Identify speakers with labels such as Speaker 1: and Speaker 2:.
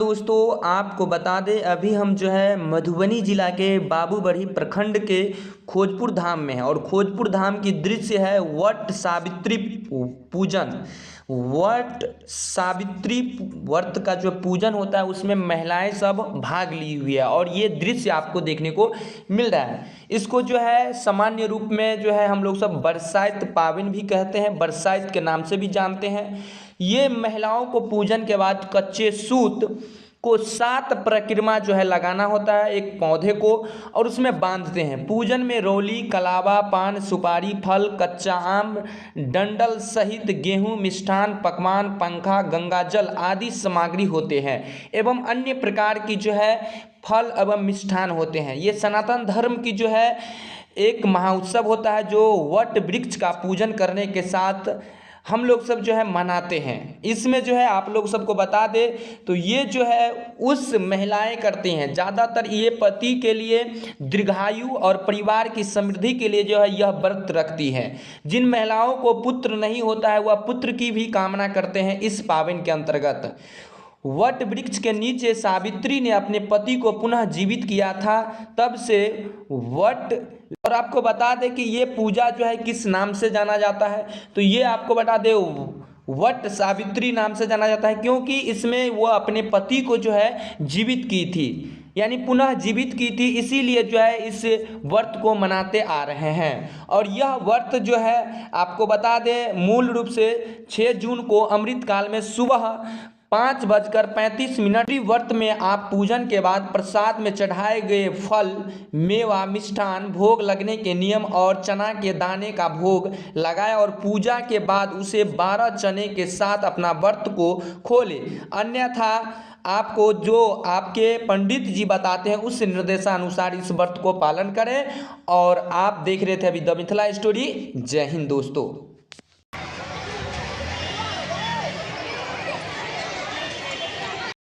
Speaker 1: दोस्तों आपको बता दें अभी हम जो है मधुबनी जिला के बाबूबढ़ी प्रखंड के खोजपुर धाम में है और खोजपुर धाम की दृश्य है वट सावित्री पूजन। वट सावित्री व्रत का जो पूजन होता है उसमें महिलाएं सब भाग ली हुई है और ये दृश्य आपको देखने को मिल रहा है। इसको जो है सामान्य रूप में जो है हम लोग सब बरसाइत पावन भी कहते हैं, बरसाइत के नाम से भी जानते हैं। ये महिलाओं को पूजन के बाद कच्चे सूत को 7 परिक्रमा जो है लगाना होता है एक पौधे को और उसमें बांधते हैं। पूजन में रोली, कलावा, पान, सुपारी, फल, कच्चा आम, डंडल सहित गेहूं, मिष्ठान, पकवान, पंखा, गंगाजल आदि सामग्री होते हैं एवं अन्य प्रकार की जो है फल एवं मिष्ठान होते हैं। ये सनातन धर्म की जो है एक महाउत्सव होता है जो वट वृक्ष का पूजन करने के साथ हम लोग सब जो है मनाते हैं। इसमें जो है आप लोग सबको बता दे तो ये जो है उस महिलाएं करती हैं, ज़्यादातर ये पति के लिए दीर्घायु और परिवार की समृद्धि के लिए जो है यह व्रत रखती हैं। जिन महिलाओं को पुत्र नहीं होता है वह पुत्र की भी कामना करते हैं इस पावन के अंतर्गत। वट वृक्ष के नीचे सावित्री ने अपने पति को पुनः जीवित किया था, तब से वट। और आपको बता दें कि ये पूजा जो है किस नाम से जाना जाता है, तो ये आपको बता दें वट सावित्री नाम से जाना जाता है क्योंकि इसमें वो अपने पति को जो है जीवित की थी, यानी पुनः जीवित की थी, इसीलिए जो है इस व्रत को मनाते आ रहे हैं। और यह व्रत जो है आपको बता दें मूल रूप से 6 जून को अमृतकाल में सुबह 5:35 व्रत में आप पूजन के बाद प्रसाद में चढ़ाए गए फल, मेवा, मिष्ठान, भोग लगने के नियम और चना के दाने का भोग लगाए और पूजा के बाद उसे 12 चने के साथ अपना व्रत को खोले। अन्यथा आपको जो आपके पंडित जी बताते हैं उस निर्देशानुसार इस व्रत को पालन करें। और आप देख रहे थे अभी द मिथिला स्टोरी। जय हिंद दोस्तों।